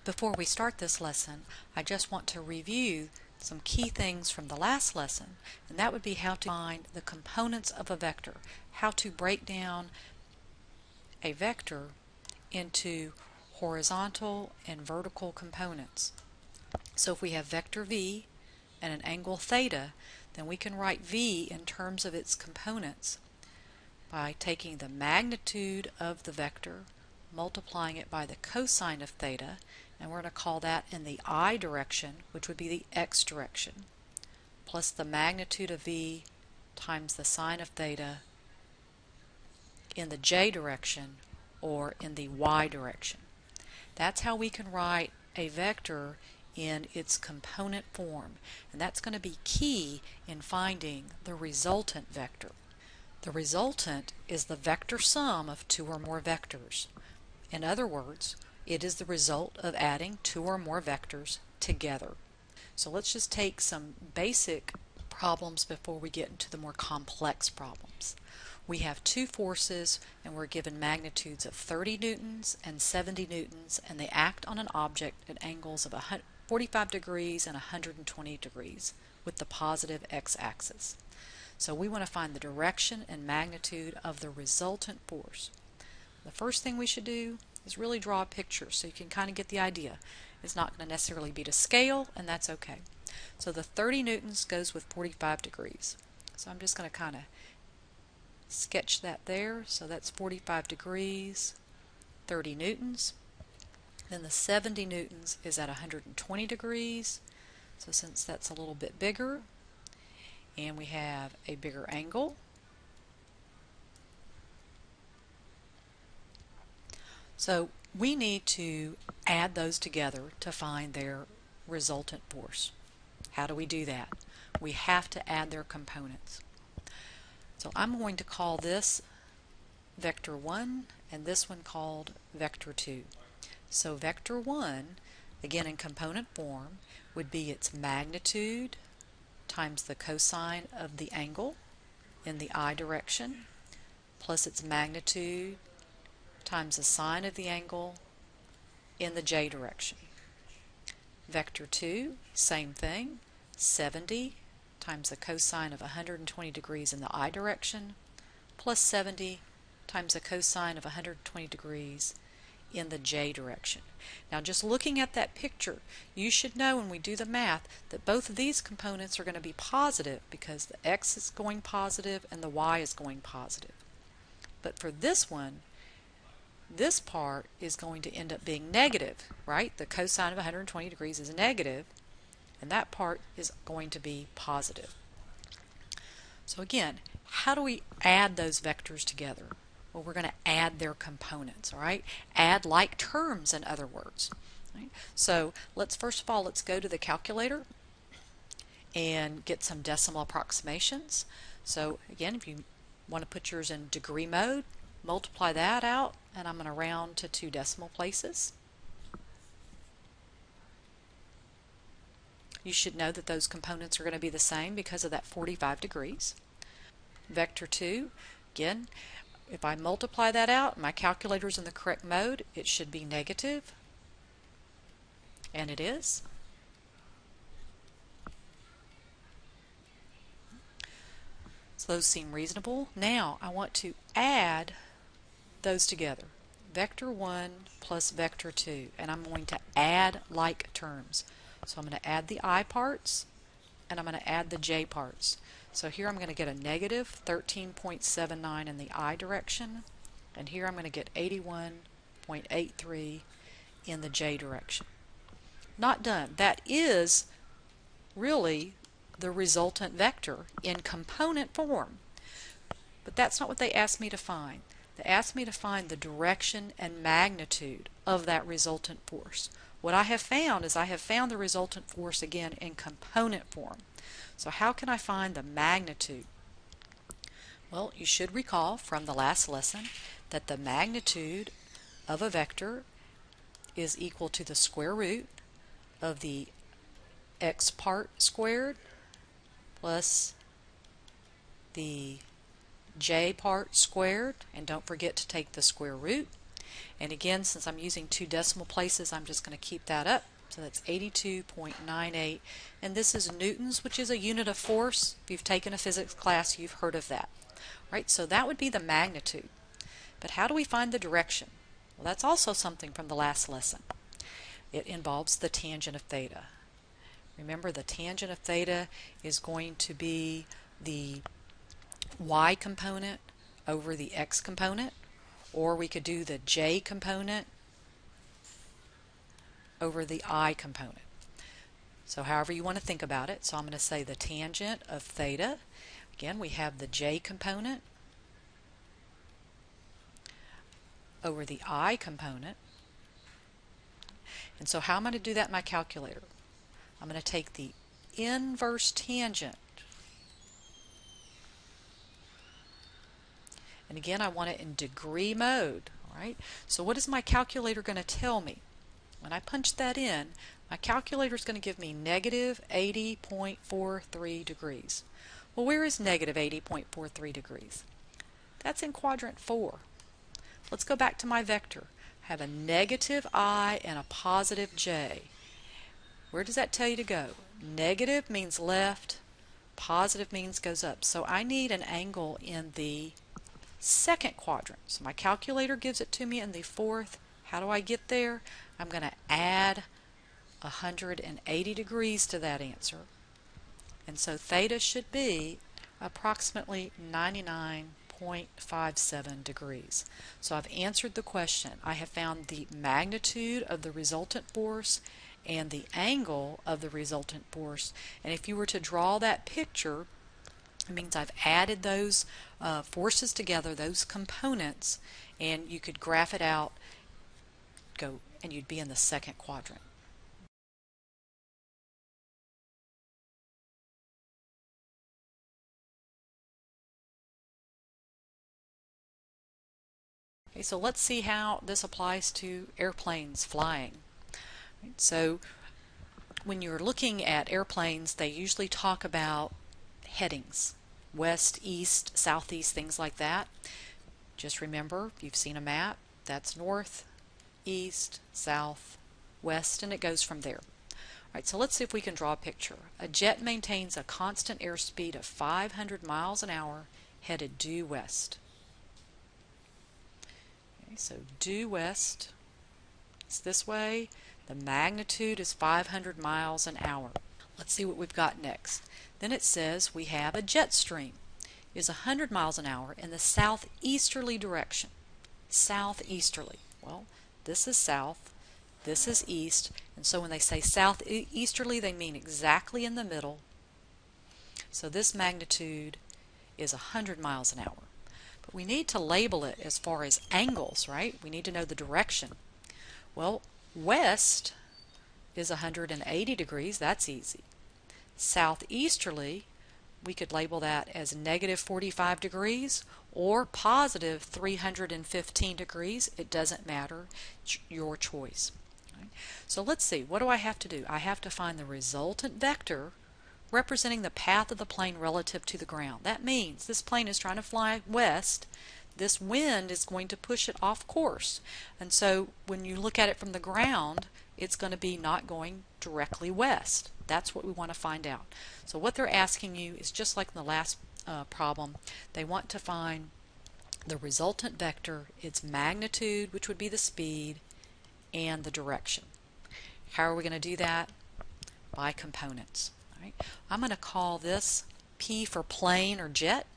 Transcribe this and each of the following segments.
Before we start this lesson, I just want to review some key things from the last lesson, and that would be how to find the components of a vector, how to break down a vector into horizontal and vertical components. So if we have vector v and an angle theta, then we can write v in terms of its components by taking the magnitude of the vector, multiplying it by the cosine of theta, and we're going to call that in the I direction, which would be the x direction, plus the magnitude of v times the sine of theta in the j direction, or in the y direction. That's how we can write a vector in its component form, and that's going to be key in finding the resultant vector. The resultant is the vector sum of two or more vectors. In other words, it is the result of adding two or more vectors together. So let's just take some basic problems before we get into the more complex problems. We have two forces and we're given magnitudes of 30 newtons and 70 newtons, and they act on an object at angles of 45 degrees and 120 degrees with the positive x-axis. So we want to find the direction and magnitude of the resultant force. The first thing we should do is really draw a picture so you can kind of get the idea. It's not going to necessarily be to scale, and that's okay. So the 30 newtons goes with 45 degrees. So I'm just going to kind of sketch that there. So that's 45 degrees, 30 newtons. Then the 70 newtons is at 120 degrees. So since that's a little bit bigger, and we have a bigger angle, so we need to add those together to find their resultant force. How do we do that? We have to add their components. So I'm going to call this vector 1 and this one called vector 2. So vector 1, again in component form, would be its magnitude times the cosine of the angle in the I direction, plus its magnitude times the sine of the angle in the j direction. Vector 2, same thing, 70 times the cosine of 120 degrees in the I direction, plus 70 times the cosine of 120 degrees in the j direction. Now just looking at that picture, you should know when we do the math that both of these components are going to be positive because the x is going positive and the y is going positive. But for this one, this part is going to end up being negative, right? The cosine of 120 degrees is negative, and that part is going to be positive. So again, how do we add those vectors together? Well, we're going to add their components, all right? Add like terms, in other words. Right? So first of all, let's go to the calculator and get some decimal approximations. So again, if you want to put yours in degree mode, multiply that out, and I'm going to round to 2 decimal places. You should know that those components are going to be the same because of that 45 degrees. Vector 2, again, if I multiply that out, my calculator's in the correct mode, it should be negative, and it is. So those seem reasonable. Now I want to add those together. Vector 1 plus vector 2, and I'm going to add like terms. So I'm going to add the I parts, and I'm going to add the j parts. So here I'm going to get a negative 13.79 in the I direction, and here I'm going to get 81.83 in the j direction. Not done. That is really the resultant vector in component form. But that's not what they asked me to find. They asked me to find the direction and magnitude of that resultant force. What I have found is I have found the resultant force again in component form. So how can I find the magnitude? Well, you should recall from the last lesson that the magnitude of a vector is equal to the square root of the x part squared plus the j part squared, and don't forget to take the square root, And again, since I'm using 2 decimal places, I'm just going to keep that up. So that's 82.98. And this is newtons, which is a unit of force. If you've taken a physics class, you've heard of that. Right? So that would be the magnitude. But how do we find the direction? Well, that's also something from the last lesson. It involves the tangent of theta. Remember, the tangent of theta is going to be the y component over the x component, or we could do the j component over the I component. So however you want to think about it. So I'm going to say the tangent of theta. Again, we have the j component over the I component. And so how am I going to do that in my calculator? I'm going to take the inverse tangent. And again, I want it in degree mode. All right? So what is my calculator going to tell me? When I punch that in, my calculator is going to give me negative 80.43 degrees. Well, where is negative 80.43 degrees? That's in quadrant 4. Let's go back to my vector. I have a negative I and a positive j. Where does that tell you to go? Negative means left, positive means goes up. So I need an angle in the second quadrant. So my calculator gives it to me in the fourth. How do I get there? I'm going to add 180 degrees to that answer. And so theta should be approximately 99.57 degrees. So I've answered the question. I have found the magnitude of the resultant force and the angle of the resultant force. And if you were to draw that picture, it means I've added those forces together, those components, and you could graph it out, and you'd be in the second quadrant. Okay, so let's see how this applies to airplanes flying. Right, so when you're looking at airplanes, they usually talk about headings, west, east, southeast, things like that. Just remember, if you've seen a map, that's north, east, south, west, and it goes from there. Alright, so let's see if we can draw a picture. A jet maintains a constant airspeed of 500 miles an hour headed due west. Okay, so due west is this way. The magnitude is 500 miles an hour. Let's see what we've got next. Then it says we have a jet stream is 100 miles an hour in the southeasterly direction. Southeasterly. Well, this is south, this is east, and so when they say southeasterly, they mean exactly in the middle. So this magnitude is 100 miles an hour. But we need to label it as far as angles, right? We need to know the direction. Well, west is 180 degrees. That's easy. Southeasterly, we could label that as negative 45 degrees or positive 315 degrees. It doesn't matter. It's your choice. Right? So let's see. What do I have to do? I have to find the resultant vector representing the path of the plane relative to the ground. That means this plane is trying to fly west. This wind is going to push it off course. And so when you look at it from the ground, it's going to be not going directly west. That's what we want to find out. So what they're asking you is just like in the last problem. They want to find the resultant vector, its magnitude, which would be the speed, and the direction. How are we going to do that? By components. All right. I'm going to call this P for plane or jet,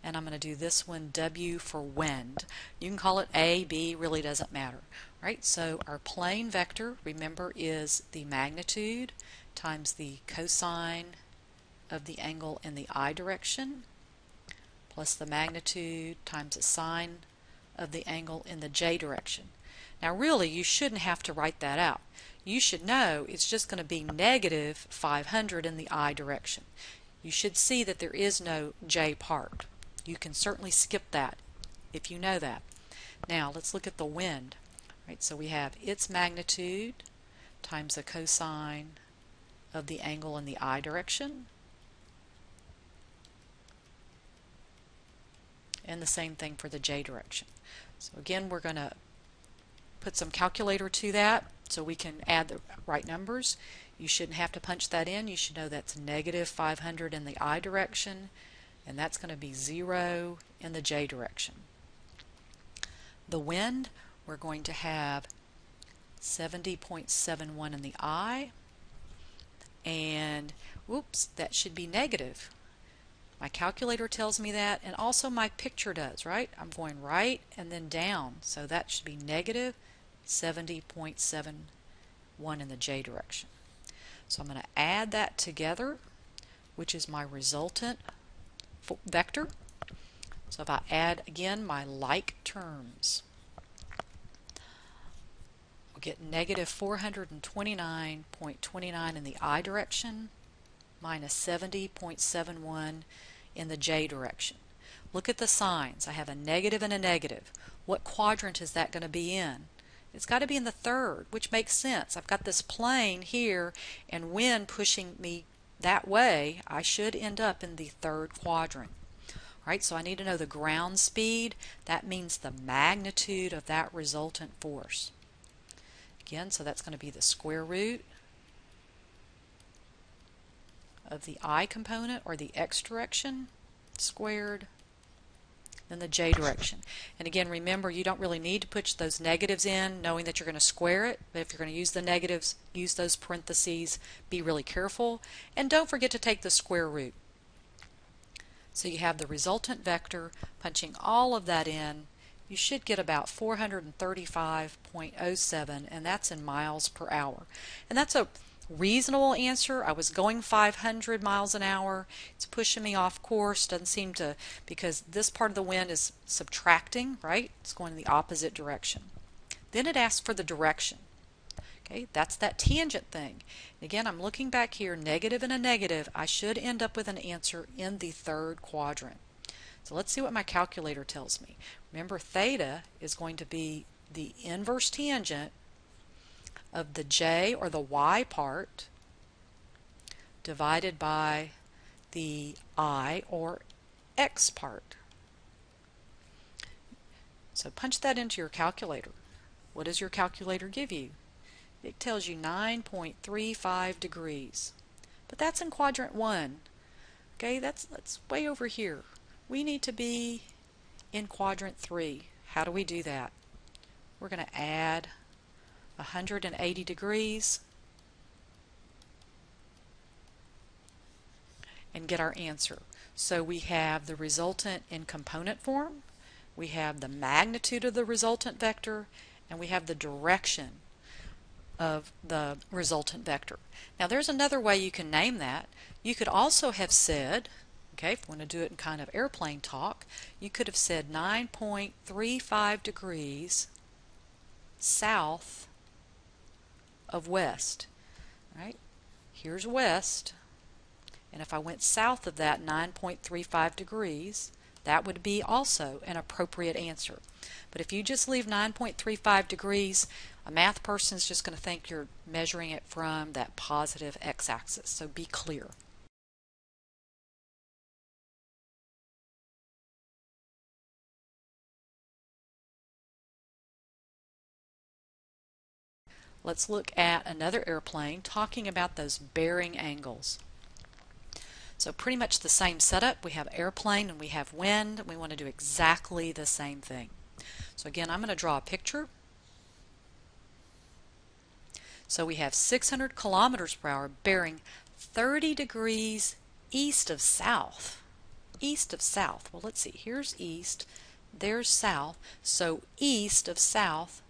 and I'm going to do this one W for wind. You can call it A, B, really doesn't matter. All right, so our plane vector, remember, is the magnitude times the cosine of the angle in the I direction plus the magnitude times the sine of the angle in the J direction. Now really, you shouldn't have to write that out. You should know it's just going to be negative 500 in the I direction. You should see that there is no J part. You can certainly skip that if you know that. Now let's look at the wind. Right, so we have its magnitude times the cosine of the angle in the I direction, and the same thing for the J direction. So again, we're going to put some calculator to that so we can add the right numbers. You shouldn't have to punch that in. You should know that's negative 500 in the I direction, and that's going to be 0 in the J direction. The wind, we're going to have 70.71 in the I, and whoops, that should be negative. My calculator tells me that, and also my picture does, right? I'm going right and then down, so that should be negative 70.71 in the J direction. So I'm going to add that together, which is my resultant vector. So if I add again my like terms, we'll get negative 429.29 in the I direction minus 70.71 in the J direction. Look at the signs. I have a negative and a negative. What quadrant is that going to be in? It's got to be in the third, which makes sense. I've got this plane here and wind pushing me that way. I should end up in the third quadrant. Right, so I need to know the ground speed. That means the magnitude of that resultant force. Again, so that's going to be the square root of the I component, or the X direction, squared, then the J direction. And again, remember, you don't really need to put those negatives in knowing that you're going to square it, but if you're going to use the negatives, use those parentheses. Be really careful, and don't forget to take the square root. So you have the resultant vector. Punching all of that in, you should get about 435.07, and that's in miles per hour. And that's a reasonable answer. I was going 500 miles an hour. It's pushing me off course. Doesn't seem to, because this part of the wind is subtracting, right? It's going in the opposite direction. Then it asks for the direction. Okay, that's that tangent thing. Again, I'm looking back here, negative and a negative. I should end up with an answer in the third quadrant. So let's see what my calculator tells me. Remember, theta is going to be the inverse tangent of the J, or the Y part, divided by the I, or X part. So punch that into your calculator. What does your calculator give you? It tells you 9.35 degrees. But that's in quadrant 1. Okay, that's way over here. We need to be in quadrant 3. How do we do that? We're going to add 180 degrees and get our answer. So we have the resultant in component form, we have the magnitude of the resultant vector, and we have the direction of the resultant vector. Now there's another way you can name that. You could also have said, okay, if you want to do it in kind of airplane talk, you could have said 9.35 degrees south of west. Right? Here's west, and if I went south of that 9.35 degrees, that would be also an appropriate answer. But if you just leave 9.35 degrees, a math person is just going to think you're measuring it from that positive x-axis. So be clear. Let's look at another airplane talking about those bearing angles. So pretty much the same setup. We have airplane and we have wind, and we want to do exactly the same thing. So again, I'm going to draw a picture. So we have 600 kilometers per hour bearing 30 degrees east of south. East of south. Well, let's see. Here's east. There's south. So east of south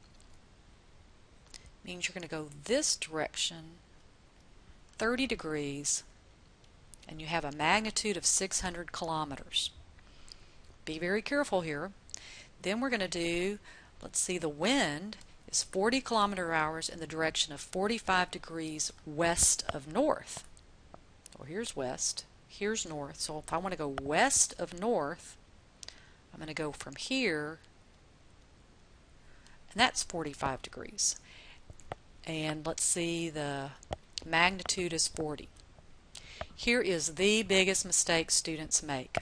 means you're going to go this direction 30 degrees, and you have a magnitude of 600 kilometers. Be very careful here. Then we're going to do, let's see, the wind is 40 kilometer hours in the direction of 45 degrees west of north. Well, here's west, here's north. So if I want to go west of north, I'm going to go from here, and that's 45 degrees. And let's see, the magnitude is 40. Here is the biggest mistake students make.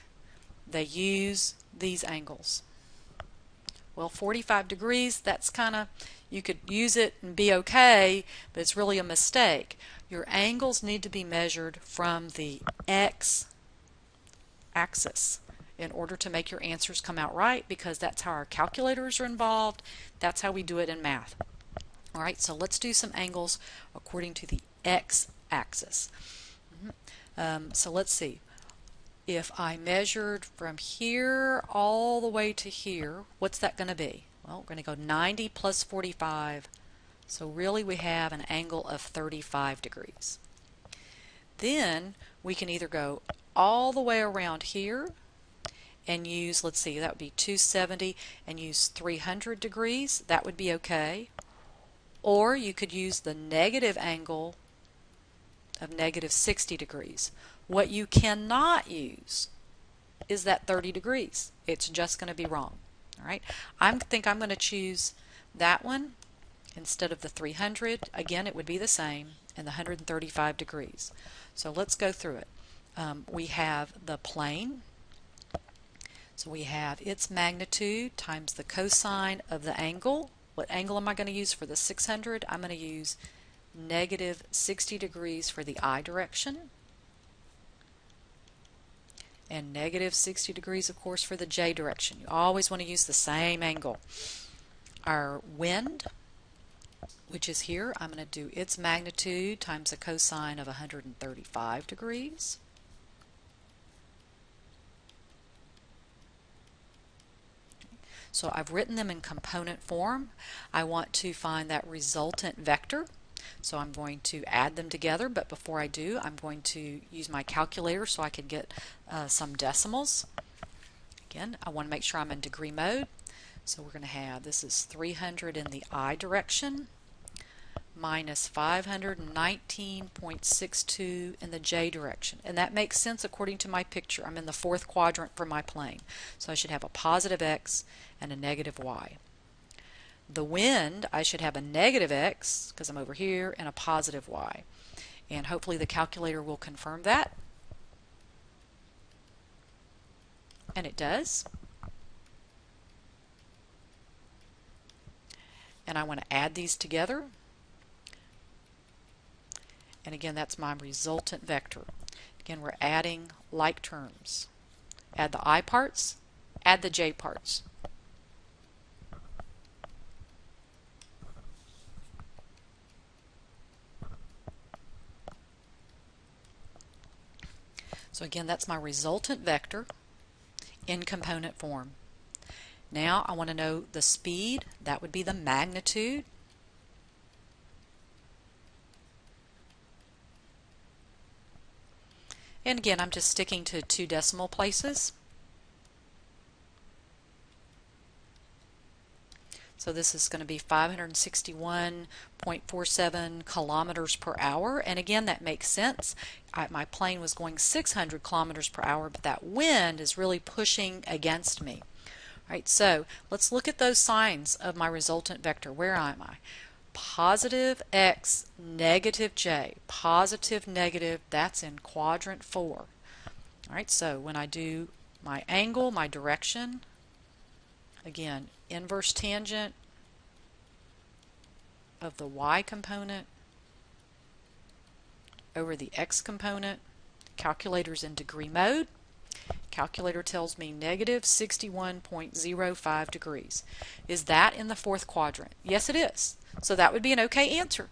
They use these angles. Well, 45 degrees, that's kind of, you could use it and be okay, but it's really a mistake. Your angles need to be measured from the x-axis in order to make your answers come out right, because that's how our calculators are involved. That's how we do it in math. All right, so let's do some angles according to the x-axis. So let's see. If I measured from here all the way to here, what's that going to be? Well, we're going to go 90 plus 45. So really we have an angle of 35 degrees. Then we can either go all the way around here and use, let's see, that would be 270, and use 300 degrees. That would be okay. Or you could use the negative angle of negative 60 degrees. What you cannot use is that 30 degrees. It's just going to be wrong. All right. I think I'm going to choose that one instead of the 300. Again, it would be the same, and the 135 degrees. So let's go through it. We have the plane. So we have its magnitude times the cosine of the angle. What angle am I going to use for the 600? I'm going to use negative 60 degrees for the I direction, and negative 60 degrees, of course, for the J direction. You always want to use the same angle. Our wind, which is here, I'm going to do its magnitude times the cosine of 135 degrees. So I've written them in component form. I want to find that resultant vector. So I'm going to add them together, but before I do, I'm going to use my calculator so I can get some decimals. Again, I want to make sure I'm in degree mode. So we're going to have, this is 300 in the I direction, minus 519.62 in the J direction. And that makes sense according to my picture. I'm in the fourth quadrant for my plane. So I should have a positive X and a negative Y. The wind, I should have a negative X, because I'm over here, and a positive Y. And hopefully the calculator will confirm that. And it does. And I want to add these together. And again, that's my resultant vector. Again, we're adding like terms. Add the I parts, add the J parts. So again, that's my resultant vector in component form. Now I want to know the speed. That would be the magnitude. And again, I'm just sticking to 2 decimal places. So this is going to be 561.47 kilometers per hour. And again, that makes sense. My plane was going 600 kilometers per hour, but that wind is really pushing against me. All right, so let's look at those signs of my resultant vector. Where am I? Positive X, negative J. Positive, negative, that's in quadrant 4. All right, so when I do my angle, my direction, again, inverse tangent of the Y component over the X component. Calculator's in degree mode. Calculator tells me negative 61.05 degrees. Is that in the fourth quadrant? Yes, it is. So that would be an okay answer.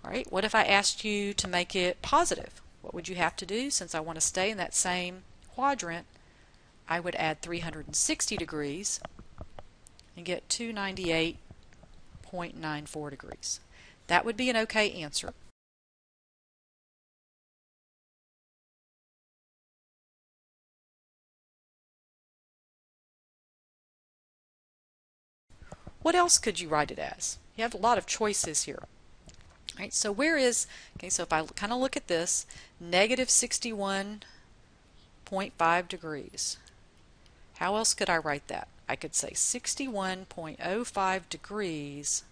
All right, what if I asked you to make it positive? What would you have to do? Since I want to stay in that same quadrant, I would add 360 degrees and get 298.94 degrees. That would be an okay answer. What else could you write it as? You have a lot of choices here. All right, so where is, okay, so if I kind of look at this, negative 61.5 degrees. How else could I write that? I could say 61.05 degrees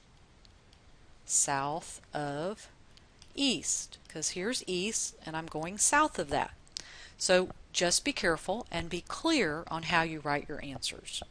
south of east, because here's east and I'm going south of that. So just be careful and be clear on how you write your answers.